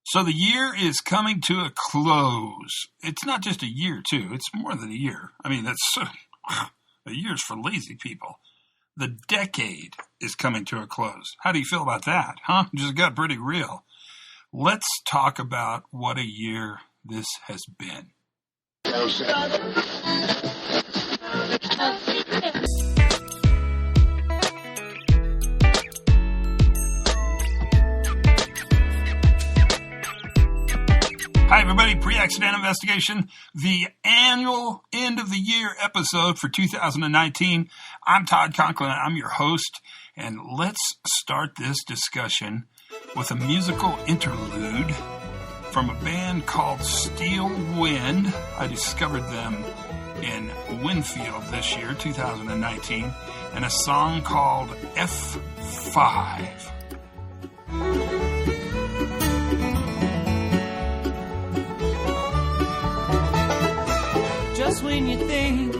So the year is coming to a close. It's not just a year, too. It's more than a year. I mean, that's a year's for lazy people. The decade is coming to a close. How do you feel about that, huh? Just got pretty real. Let's talk about what a year this has been. Hi, everybody. Pre-Accident Investigation, the annual end of the year episode for 2019. I'm Todd Conklin. I'm your host, and let's start this discussion with a musical interlude from a band called Steel Wind. I discovered them in Winfield this year, 2019, and a song called F5. Just when you think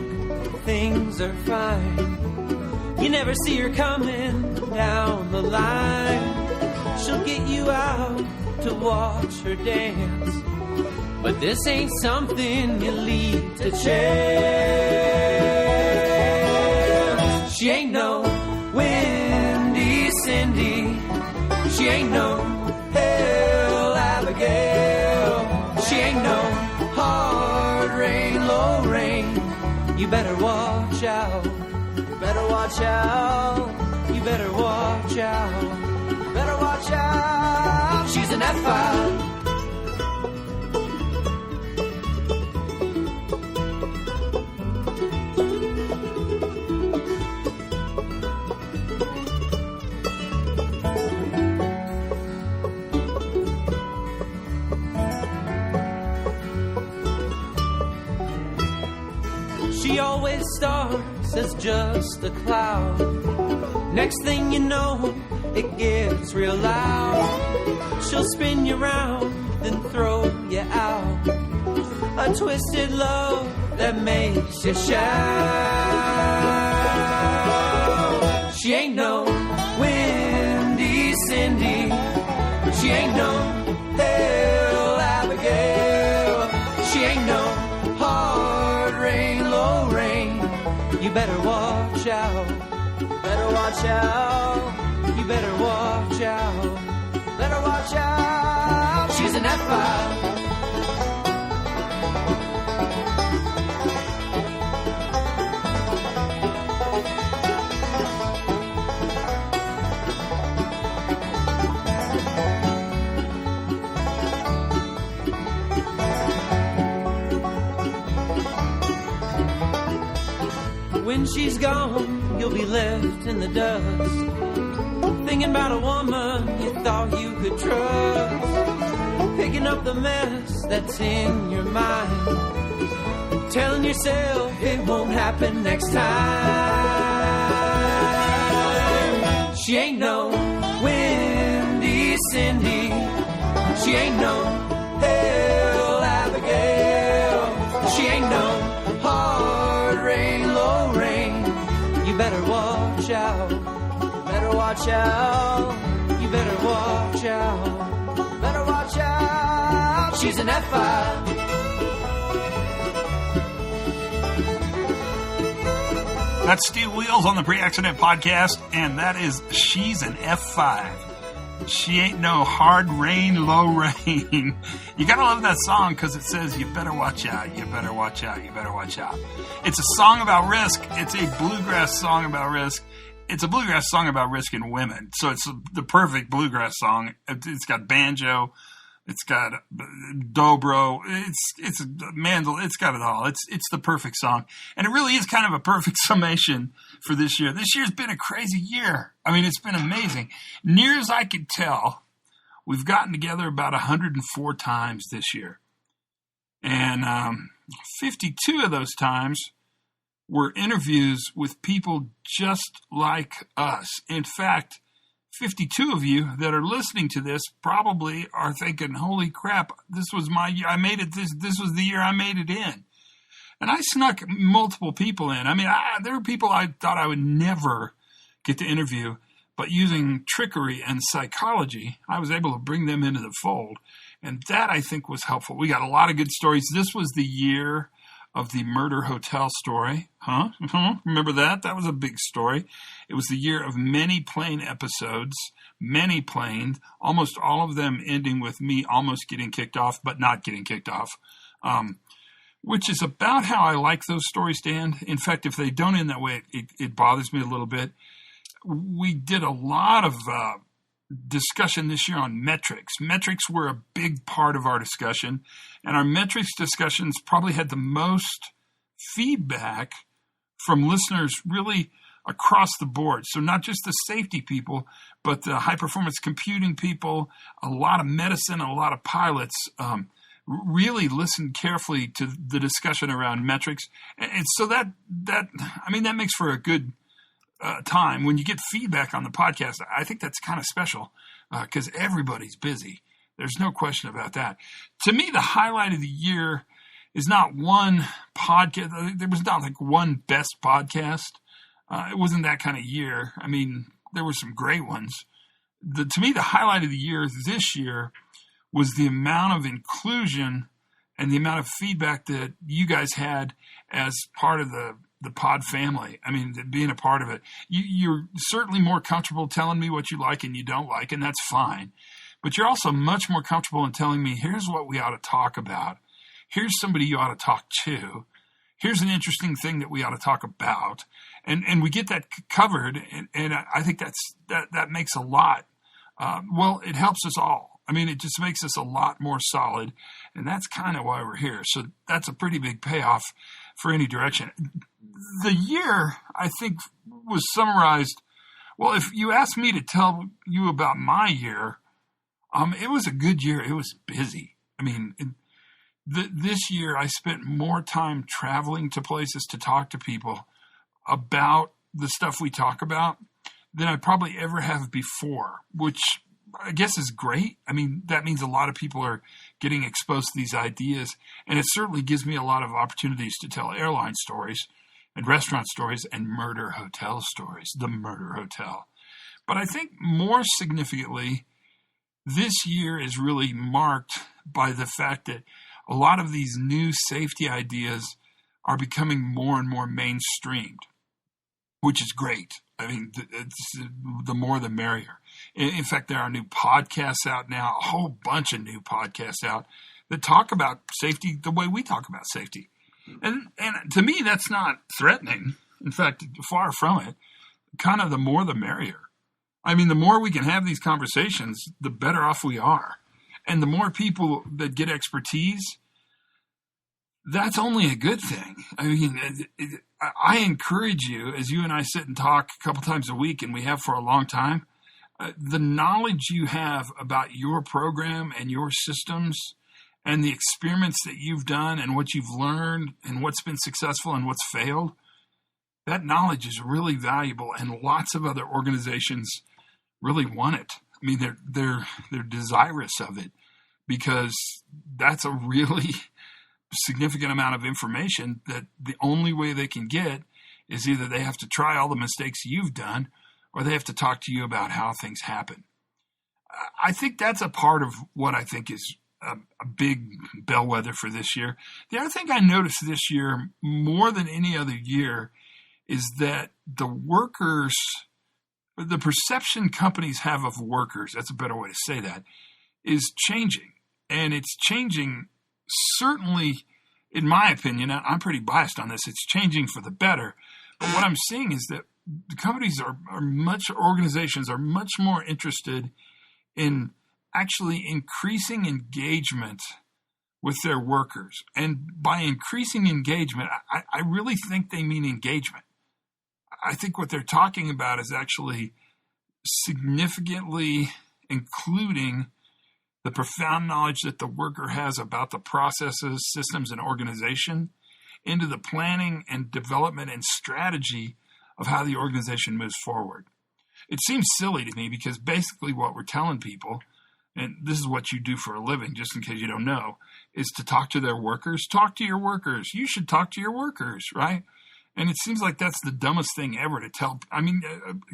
things are fine, you never see her coming down the line. She'll get you out to watch her dance, but this ain't something you leave to chance. She ain't no Windy Cindy, she ain't no Hell Abigail, she ain't no hard rain, low rain. You better watch out. You better watch out. You better watch out. You better watch out. She's an F5. She always starts as just a cloud. Next thing you know, it gets real loud. She'll spin you round, then throw you out. A twisted love that makes you shout. She ain't no Windy Cindy, she ain't no Hell Abigail, she ain't no hard rain, low rain. You better watch out. You better watch out. You better watch out. Better watch out. She's an F5. When she's gone, you'll be left in the dust, thinking about a woman you thought you could trust, picking up the mess that's in your mind, telling yourself it won't happen next time. She ain't no Windy Cindy, she ain't no Hell Abigail, she ain't no hard rain, low rain. You better watch out. You better watch out. You better watch out. Better watch out. She's an F5. That's Steel Wheels on the Pre-Accident Podcast, and that is She's an F5. She ain't no hard rain, low rain. You gotta love that song because it says, you better watch out, you better watch out, you better watch out. It's a song about risk. It's a bluegrass song about risk. It's a bluegrass song about risk in women. So it's the perfect bluegrass song. It's got banjo. It's got dobro. It's mandolin. It's got it all. It's the perfect song. And it really is kind of a perfect summation for this year. This year's been a crazy year. I mean, it's been amazing. Near as I can tell, we've gotten together about 104 times this year. And 52 of those times were interviews with people just like us. In fact, 52 of you that are listening to this probably are thinking, holy crap, this was my year. I made it. This was the year I made it in. And I snuck multiple people in. I mean, there were people I thought I would never get to interview, but using trickery and psychology, I was able to bring them into the fold. And that, I think, was helpful. We got a lot of good stories. This was the year of the murder hotel story. Remember that? That was a big story. It was the year of many plane episodes, many planed, almost all of them ending with me almost getting kicked off, but not getting kicked off, which is about how I like those stories to end. In fact, if they don't end that way, it bothers me a little bit. We did a lot of discussion this year on metrics. Metrics were a big part of our discussion, and our metrics discussions probably had the most feedback from listeners really across the board. So not just the safety people, but the high-performance computing people, a lot of medicine, a lot of pilots really listened carefully to the discussion around metrics. And so that makes for a good time. When you get feedback on the podcast, I think that's kind of special because everybody's busy. There's no question about that. To me, the highlight of the year is not one podcast. There was not like one best podcast. It wasn't that kind of year. I mean, there were some great ones. To me, the highlight of the year this year was the amount of inclusion and the amount of feedback that you guys had as part of the pod family. I mean, being a part of it. You're certainly more comfortable telling me what you like and you don't like, and that's fine. But you're also much more comfortable in telling me, here's what we ought to talk about. Here's somebody you ought to talk to. Here's an interesting thing that we ought to talk about. And we get that covered, and I think that makes a lot. It helps us all. I mean, it just makes us a lot more solid, and that's kind of why we're here. So that's a pretty big payoff for any direction. The year, I think, was summarized. Well, if you ask me to tell you about my year, it was a good year. It was busy. I mean, this year I spent more time traveling to places to talk to people about the stuff we talk about than I probably ever have before, which I guess is great. I mean, that means a lot of people are getting exposed to these ideas, and it certainly gives me a lot of opportunities to tell airline stories and restaurant stories and murder hotel stories, the murder hotel. But I think more significantly, this year is really marked by the fact that a lot of these new safety ideas are becoming more and more mainstreamed, which is great. I mean, the more the merrier. In fact, there are new podcasts out now, a whole bunch of new podcasts out that talk about safety the way we talk about safety. And to me, that's not threatening. In fact, far from it. Kind of the more the merrier. I mean, the more we can have these conversations, the better off we are. And the more people that get expertise, that's only a good thing. I mean, I encourage you, as you and I sit and talk a couple times a week, and we have for a long time, the knowledge you have about your program and your systems and the experiments that you've done and what you've learned and what's been successful and what's failed, that knowledge is really valuable, and lots of other organizations really want it. I mean, they're desirous of it because that's a really significant amount of information that the only way they can get is either they have to try all the mistakes you've done or they have to talk to you about how things happen. I think that's a part of what I think is a big bellwether for this year. The other thing I noticed this year more than any other year is that the workers, the perception companies have of workers, that's a better way to say that, is changing. And it's changing, certainly, in my opinion, I'm pretty biased on this, it's changing for the better. But what I'm seeing is that the companies organizations are much more interested in actually increasing engagement with their workers. And by increasing engagement, I really think they mean engagement. I think what they're talking about is actually significantly including the profound knowledge that the worker has about the processes, systems, and organization into the planning and development and strategy of how the organization moves forward. It seems silly to me because basically what we're telling people, and this is what you do for a living, just in case you don't know, is to talk to their workers. Talk to your workers. You should talk to your workers, right? And it seems like that's the dumbest thing ever to tell. I mean,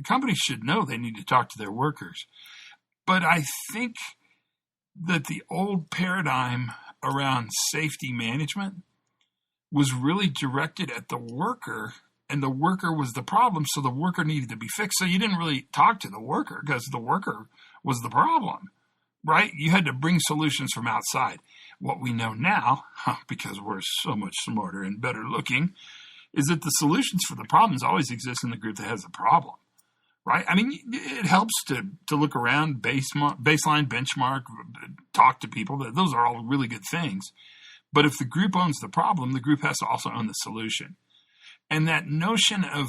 companies should know they need to talk to their workers. But I think that the old paradigm around safety management was really directed at the worker, and the worker was the problem, so the worker needed to be fixed. So you didn't really talk to the worker because the worker was the problem, right? You had to bring solutions from outside. What we know now, because we're so much smarter and better looking, is that the solutions for the problems always exist in the group that has the problem, right? I mean, it helps to look around, baseline, benchmark, talk to people. Those are all really good things. But if the group owns the problem, the group has to also own the solution. And that notion of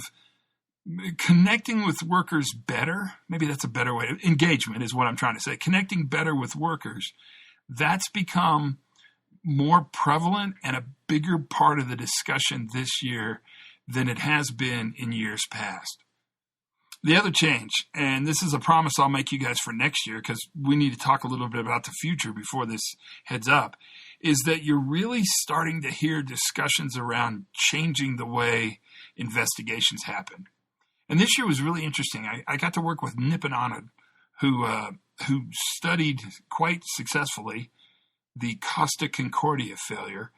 connecting with workers better, maybe that's a better way. Engagement is what I'm trying to say. Connecting better with workers, that's become more prevalent and a bigger part of the discussion this year than it has been in years past. The other change, and this is a promise I'll make you guys for next year because we need to talk a little bit about the future before this heads up, is that you're really starting to hear discussions around changing the way investigations happen. And this year was really interesting. I got to work with Nip and Anand, who studied quite successfully the Costa Concordia failure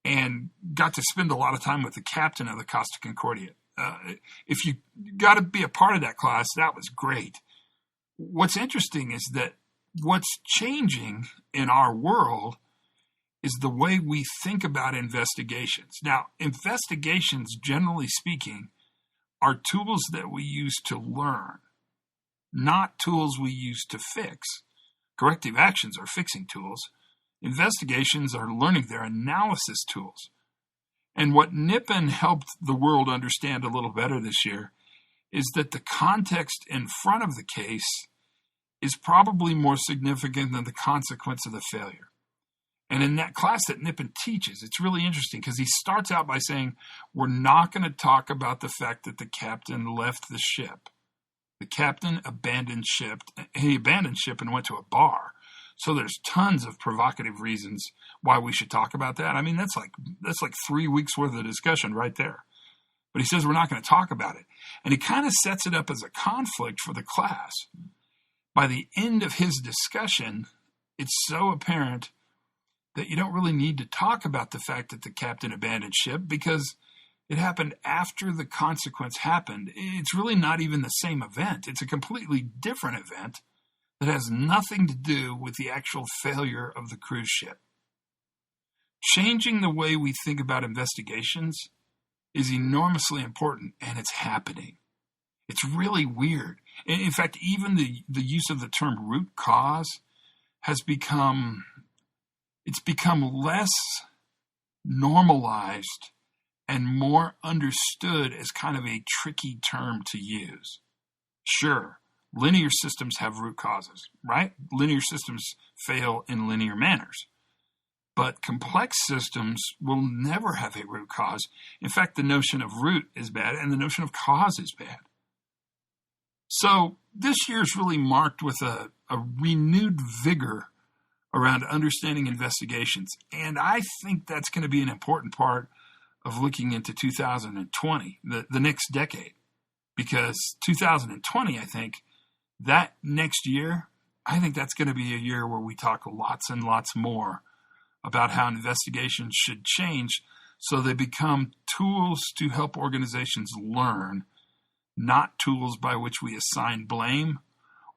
and got to spend a lot of time with the captain of the Costa Concordia. If you got to be a part of that class, that was great. What's interesting is that what's changing in our world is the way we think about investigations. Now, investigations, generally speaking, are tools that we use to learn, not tools we use to fix. Corrective actions are fixing tools. Investigations are learning. They're analysis tools. And what Nippon helped the world understand a little better this year is that the context in front of the case is probably more significant than the consequence of the failure. And in that class that Nippon teaches, it's really interesting because he starts out by saying, we're not going to talk about the fact that the captain left the ship. The captain abandoned ship. He abandoned ship and went to a bar. So there's tons of provocative reasons why we should talk about that. I mean, that's like 3 weeks worth of discussion right there. But he says we're not going to talk about it. And he kind of sets it up as a conflict for the class. By the end of his discussion, it's so apparent that you don't really need to talk about the fact that the captain abandoned ship because it happened after the consequence happened. It's really not even the same event. It's a completely different event that has nothing to do with the actual failure of the cruise ship. Changing the way we think about investigations is enormously important, and it's happening. It's really weird. In fact, even the use of the term root cause has become less normalized and more understood as kind of a tricky term to use. Sure, linear systems have root causes, right? Linear systems fail in linear manners. But complex systems will never have a root cause. In fact, the notion of root is bad and the notion of cause is bad. So this year is really marked with a renewed vigor around understanding investigations. And I think that's going to be an important part of looking into 2020, the next decade. Because 2020, I think, that next year, I think that's going to be a year where we talk lots and lots more about how investigations should change so they become tools to help organizations learn, not tools by which we assign blame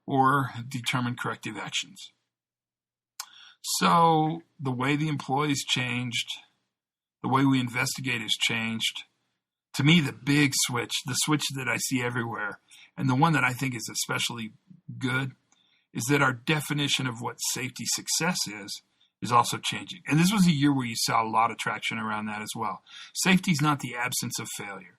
or determine corrective actions. So the way the employees changed, the way we investigate has changed. To me, the big switch, the switch that I see everywhere, and the one that I think is especially good, is that our definition of what safety success is also changing. And this was a year where you saw a lot of traction around that as well. Safety is not the absence of failure.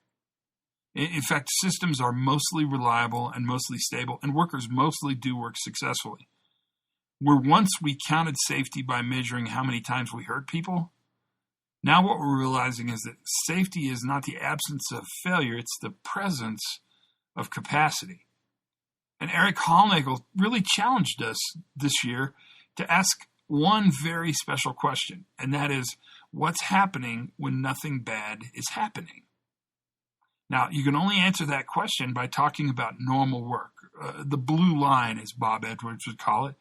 In fact, systems are mostly reliable and mostly stable, and workers mostly do work successfully. Where once we counted safety by measuring how many times we hurt people, now what we're realizing is that safety is not the absence of failure, it's the presence of capacity. And Eric Hallnagel really challenged us this year to ask one very special question, and that is, what's happening when nothing bad is happening? Now, you can only answer that question by talking about normal work. The blue line, as Bob Edwards would call it.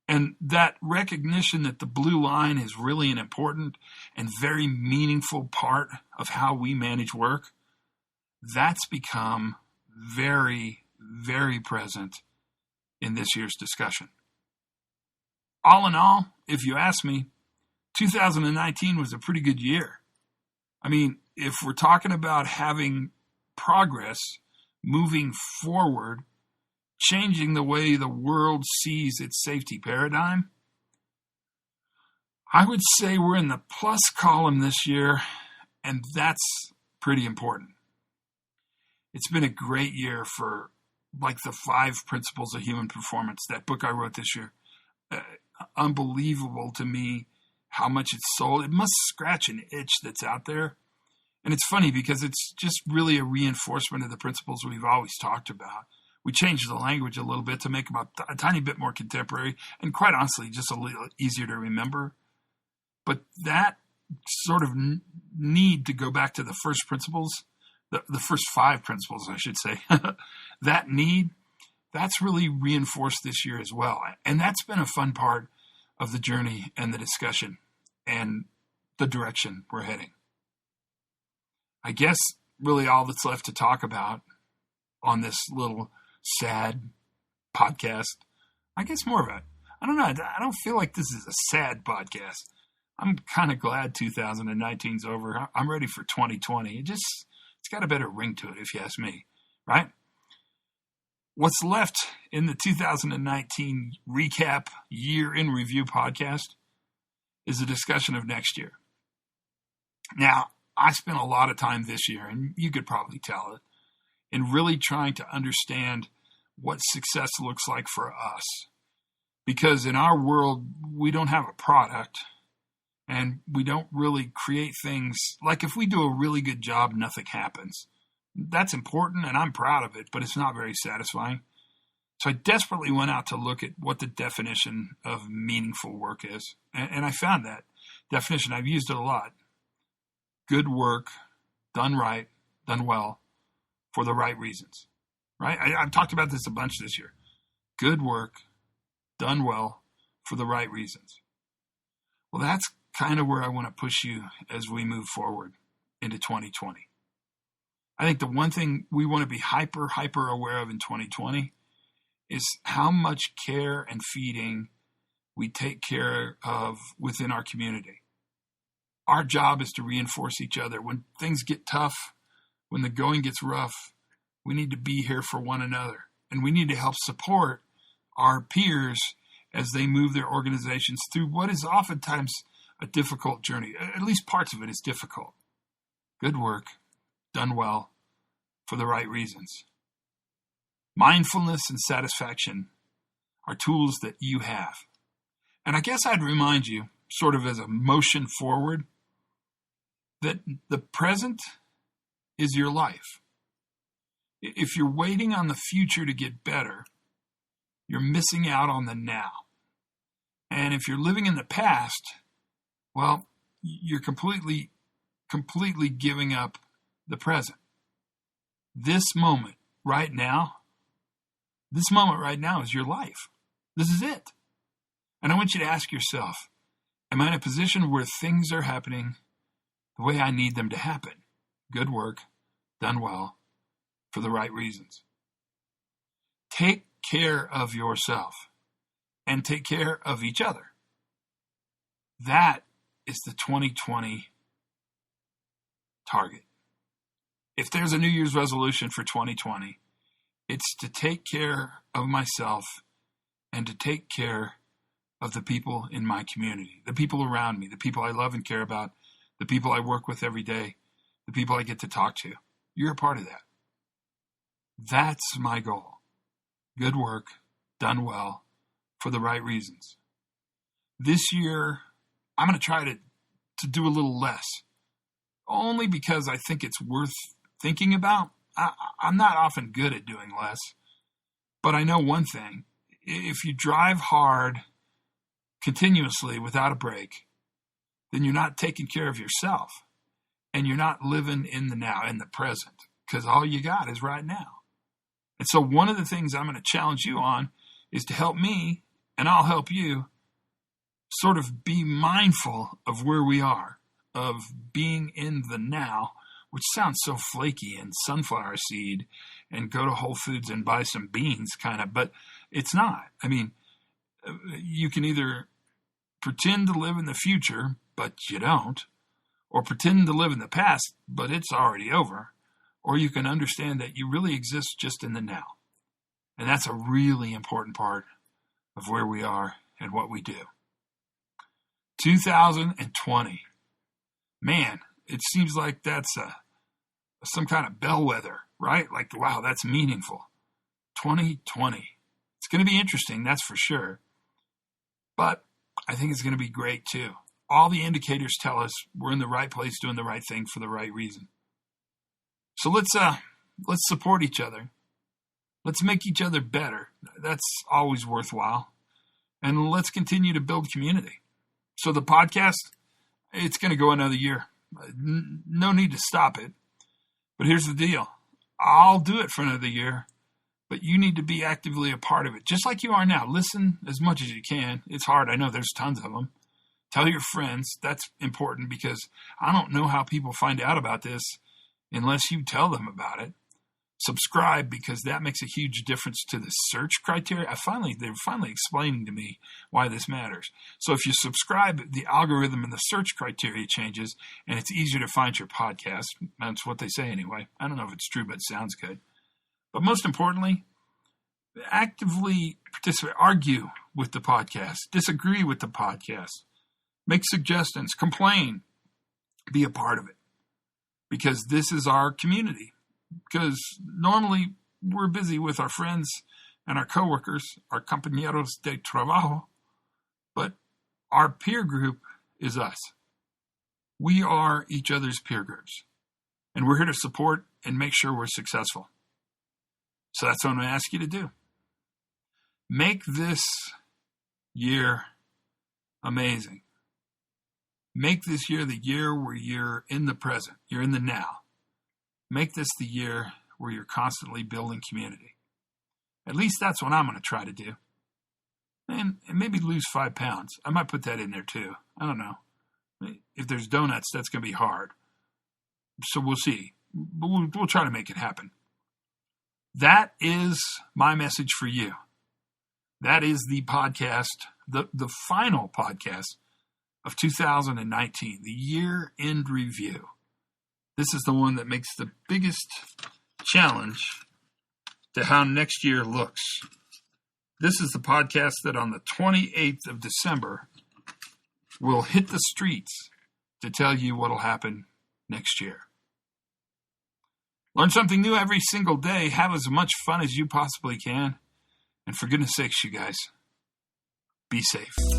And that recognition that the blue line is really an important and very meaningful part of how we manage work, that's become very, very present in this year's discussion. All in all, if you ask me, 2019 was a pretty good year. I mean, if we're talking about having progress, moving forward, changing the way the world sees its safety paradigm, I would say we're in the plus column this year, and that's pretty important. It's been a great year for like the 5 principles of human performance, that book I wrote this year. Unbelievable to me how much it's sold. It must scratch an itch that's out there. And it's funny because it's just really a reinforcement of the principles we've always talked about. We changed the language a little bit to make them a tiny bit more contemporary and, quite honestly, just a little easier to remember. But that sort of need to go back to the first principles, the first 5 principles, I should say, that need, that's really reinforced this year as well. And that's been a fun part of the journey and the discussion and the direction we're heading. I guess really all that's left to talk about on this little sad podcast, I guess more of it. I don't know. I don't feel like this is a sad podcast. I'm kind of glad 2019's over. I'm ready for 2020. It's got a better ring to it, if you ask me, right? What's left in the 2019 recap year in review podcast is a discussion of next year. Now, I spent a lot of time this year, and you could probably tell it, in really trying to understand what success looks like for us. Because in our world, we don't have a product, and we don't really create things. Like if we do a really good job, nothing happens. That's important, and I'm proud of it, but it's not very satisfying. So I desperately went out to look at what the definition of meaningful work is. And I found that definition. I've used it a lot. Good work, done right, done well, for the right reasons. Right? I've talked about this a bunch this year. Good work, done well, for the right reasons. Well, that's kind of where I want to push you as we move forward into 2020. I think the one thing we want to be hyper aware of in 2020 is how much care and feeding we take care of within our community. Our job is to reinforce each other. When things get tough, when the going gets rough, we need to be here for one another. And we need to help support our peers as they move their organizations through what is oftentimes a difficult journey. At least parts of it is difficult. Good work, done well, for the right reasons. Mindfulness and satisfaction are tools that you have. And I guess I'd remind you, sort of as a motion forward, that the present is your life. If you're waiting on the future to get better, you're missing out on the now. And if you're living in the past, well, you're completely giving up the present. This moment right now is your life. This is it. And I want you to ask yourself, am I in a position where things are happening the way I need them to happen? Good work, done well, for the right reasons. Take care of yourself and take care of each other. That is the 2020 target. If there's a New Year's resolution for 2020, it's to take care of myself and to take care of the people in my community, the people around me, the people I love and care about, the people I work with every day, the people I get to talk to. You're a part of that. That's my goal. Good work, done well, for the right reasons. This year, I'm going to try to do a little less, only because I think it's worth thinking about. I'm not often good at doing less, but I know one thing. If you drive hard continuously without a break, then you're not taking care of yourself and you're not living in the now, in the present. because all you got is right now. And so one of the things I'm going to challenge you on is to help me, and I'll help you, sort of be mindful of where we are, of being in the now, which sounds so flaky and sunflower seed and go to Whole Foods and buy some beans kind of, but it's not. I mean, you can either pretend to live in the future, but you don't, or pretend to live in the past, but it's already over, or you can understand that you really exist just in the now. And that's a really important part of where we are and what we do. 2020. Man, it seems like that's some kind of bellwether, right? Like, wow, that's meaningful. 2020. It's going to be interesting, that's for sure. But I think it's going to be great too. All the indicators tell us we're in the right place doing the right thing for the right reason. So let's support each other. Let's make each other better. That's always worthwhile. And let's continue to build community. So the podcast, it's going to go another year. No need to stop it. But here's the deal. I'll do it for another year, but you need to be actively a part of it, just like you are now. Listen as much as you can. It's hard. I know there's tons of them. Tell your friends. That's important because I don't know how people find out about this unless you tell them about it. Subscribe, because that makes a huge difference to the search criteria. They're finally explaining to me why this matters. So if you subscribe, the algorithm and the search criteria changes, and it's easier to find your podcast. That's what they say anyway. I don't know if it's true, but it sounds good. But most importantly, actively participate, argue with the podcast, disagree with the podcast, make suggestions, complain, be a part of it, because this is our community. Because normally we're busy with our friends and our coworkers, our compañeros de trabajo, but our peer group is us. We are each other's peer groups, and we're here to support and make sure we're successful. So that's what I'm going to ask you to do. Make this year amazing. Make this year the year where you're in the present, you're in the now. Make this the year where you're constantly building community. At least that's what I'm going to try to do. And maybe lose 5 pounds. I might put that in there too. I don't know. If there's donuts, that's going to be hard. So we'll see. But we'll try to make it happen. That is my message for you. That is the podcast, the final podcast of 2019, the year-end review. This is the one that makes the biggest challenge to how next year looks. This is the podcast that on the 28th of December will hit the streets to tell you what will happen next year. Learn something new every single day. Have as much fun as you possibly can. And for goodness sakes, you guys, be safe.